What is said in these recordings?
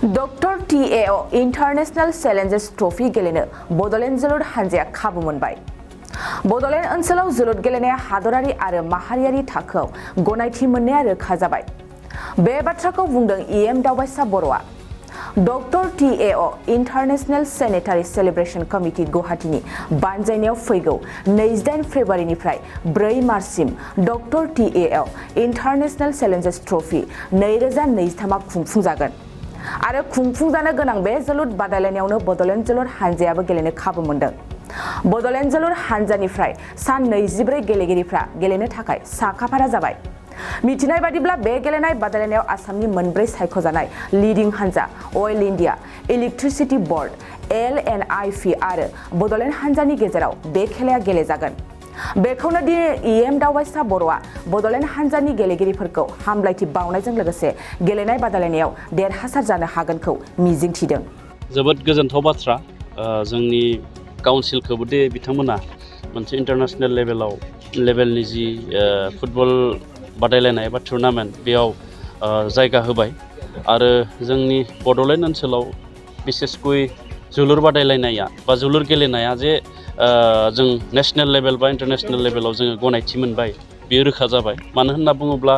Doctor T.A.O international challenges trophy गेलेनो बड'लेण्ड जोलुर हानजाया खाबु मोनबाय। बड'लेण्ड ओनसोलाव जोलुर गेलेनाया हादरारि आरो माहारियारि थाखोआव गनायथि मोननाया रोखा जाबाय। बे बाथ्राखौ बुंदों E.M दावबायसा बर'आ। Doctor T.A.O international centenary celebration committee गुवाहाटीनि बानजायनायाव फैगौ 28 फेब्रुवारिनिफ्राय 4 मार्चसिम doctor T.A.O international challenges trophy 2023 खुंफुंजागोन। आरो खुंफुंजानो गोनां बे जोलुर बादायलायनायावनो बड'लेण्ड जोलुर हानजायाबो गेलेनो खाबु मोनदों। बड'लेण्ड जोलुर हानजानिफ्राय सा 24 गेलेगिरिफ्रा गेलेनो थाखाय साखाफारा जाबाय। मिथिनाय बादिब्ला बे गेलेनाय बादायलायनायाव आसामनि मोनब्रै सायख'जानाय लिडिं हानजा अइल इन्डिया, इलेक्ट्रिसिटि बोर्ड, LNIP आरो बड'लेण्ड हानजानि गेजेराव बे खेलाया गेलेजागोन। बेखौनो दि E.M दावबायसा बर'आ बड'लेण्ड हानजानि गेलेगिरिफोरखौ हामलायथि बावनायजों लोगोसे गेलेनाय बादायलायनायाव देरहासार जानो हागोनखौ मिजिंथिदों। जोबोद गोजोनथाव बाथ्रा जोंनि काउन्सिलखौबो दे बिथांमोना मोनसे इन्टारनेशनेल लेभेलनि जि फुटबल बादायलायनाय एबा टुर्नामेन्ट बेयाव जायगा होबाय आरो जोंनि बड'लेण्ड ओनसोलाव बिसेसकय जोलुर बादायलायनाया बा जोलुर गेलेनाया जे जों नेशनेल लेभेल बा इन्टारनेशनेल लेभेलाव जोङो गनायथि मोनबाय बेयो रोखा जाबाय। मानो होनना बुङोब्ला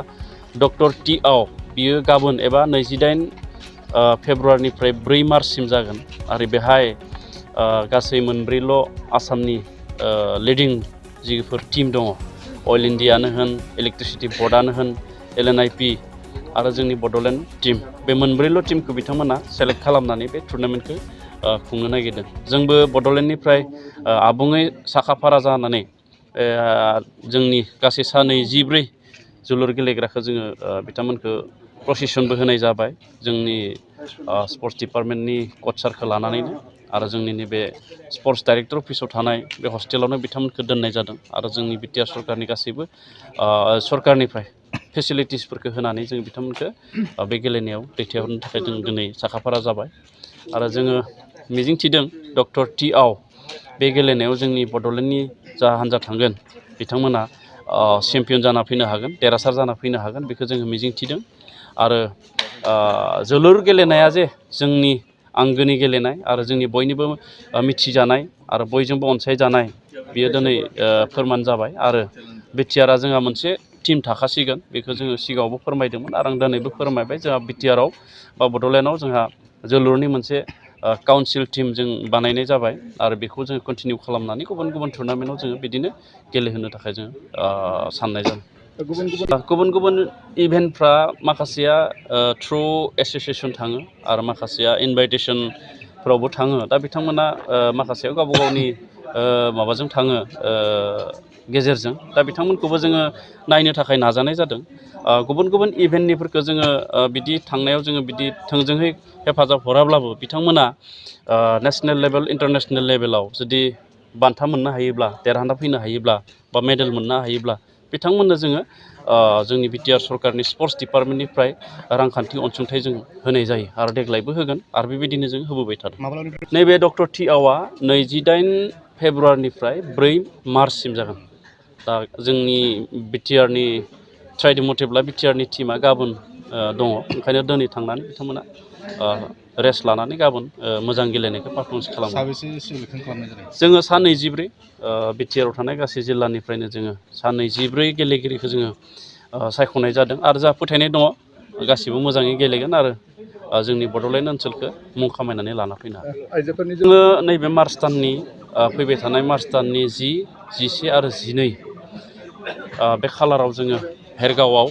डक्टर T.A.O बियो गाबोन एबा 28 फेब्रुवारिनिफ्राय 4 मार्चसिम जागोन आरो बेहाय गासै मोनब्रैल' आसामनि लिडिं जिफोर टीम दङ, अइल इन्डियानो होन, इलेक्ट्रिसिटि बर्डआनो होन, LNIP आरो जोंनि बड'लेण्ड टीम, बे मोनब्रैल' टीमखौ बिथांमोना सेलेक्ट खालामनानै बे टुर्नामेन्टखौ खुंनो नागिरदों। जोंबो बड'लेण्डनिफ्राय आबुङै साखाफारा जानानै जोंनि गासै सा 24 जोलुर गेलेग्राखौ जोङो बिथांमोनखौ प्रसिसनबो होनाय जाबाय जोंनि स्पर्ट्स डिपार्टमेन्टनि कच सारखौ लानानैनो आरो जोंनि नैबे स्पर्ट्स डाइरेक्टर अफिसाव थानाय बे हस्टेलावनो बिथांमोनखौ दोननाय जादों आरो जोंनि बिटिआर सरकारनि गासैबो सरकारनिफ्राय फेसिलिटिसफोरखौ होनानै जों बिथांमोनखौ बे गेलेनायाव दैथायहरनो थाखाय जों दिनै साखाफारा जाबाय आरो जोङो मिजिंथिदों डक्टर T.A.O बे गेलेनायाव जोंनि बड'लेण्डनि जा हान्जा थांगोन बिथांमोना चेम्पियन जाना फैनो हागोन, देरहासार जाना फैनो हागोन बेखौ जोङो मिजिंथिदों। आरो जोलुर गेलेनाया जे जोंनि आंगोनि गेलेनाय आरो जोंनि बयनिबो मिथिजानाय आरो बयजोंबो अनसायजानाय बियो दिनै फोरमान जाबाय आरो बिटिआरआ जोंहा मोनसे टीम थाखासिगोन बेखौ जोङो सिगाङावबो फोरमायदोंमोन आरो आं दिनैबो फोरमायबाय जोंहा बिटिआरआव बा बड'लेण्डआव जोंहा जोलुरनि मोनसे काउन्सिल टीम जों बानायनाय जाबाय आरो बेखौ जोङो कन्टिनिउ खालामनानै गुबुन गुबुन टुर्नामेन्टआव जोङो बिदिनो गेलेहोनो थाखाय जों साननाय जादों। गुबुन गुबुन इभेन्टफ्रा माखासेया थ्रु एस'सिएसन थाङो आरो माखासेया इनभाइटेसनफ्रावबो थाङो। दा बिथांमोना माखासेयाव गावबा गावनि माबाजों थाङो गेजेरजों, दा बिथांमोनखौबो जोङो नायनो थाखाय नाजानाय जादों। गुबुन गुबुन इभेन्टनिफोरखौ जोङो बिदि थांनायाव जोङो बिदि थोंजोङै हेफाजाब हराब्लाबो बिथांमोना नेशनेल लेभेल इन्टारनेशनेल लेभेलाव जुदि बान्था मोननो हायोब्ला, देरहाना फैनो हायोब्ला बा मेडेल मोननो हायोब्ला बिथांमोननो जोङो जोंनि बिटिआर सरकारनि स्पर्ट्स डिपार्टमेन्टनिफ्राय रांखान्थि अनसुंथाइ जों होनाय जायो आरो देग्लायबो होगोन आरो बेबायदिनो जों होबोबाय थादों। नैबे डक्टर T.A.O 28 फेब्रुवारिनिफ्राय 4 मार्चसिम जागोन। दा जोंनि बिटिआरनि ट्राइड मथेब्ला बिटिआरनि टीमा गाबोन दङ, ओंखायनो दिनै थांनानै बिथांमोना रेस्ट लानानै गाबोन मोजां गेलेनायखौ पारफरमेन्स खालामो। जोङो सा 24 बिटिआरआव थानाय गासै जिल्लानिफ्रायनो जोङो सा 24 गेलेगिरिखौ जोङो सायख'नाय जादों आरो जोंहा फोथायनाय दङ गासिबो मोजाङै गेलेगोन आरो जोंनि बड'लेण्ड ओनसोलखौ मुं खामायनानै लाना फैनो हागोन। जोङो नैबे मार्च दाननि फैबाय थानाय मार्च दाननि 10, 11 आरो 12 बे खालाराव जोङो भेरगावआव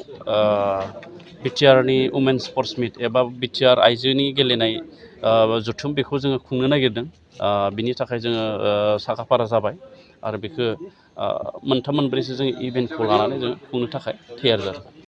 बिटिआरनि वुमेन स्पर्ट्स मिट एबा बिटिआर आइजोनि गेलेनाय जथुम बेखौ जोङो खुंनो नागिरदों। बिनि थाखाय जोङो साखाफारा जाबाय आरो बेखौ मोनथाम मोनब्रैसो जों इभेन्टखौ लानानै जों खुंनो थाखाय थियारि जादों।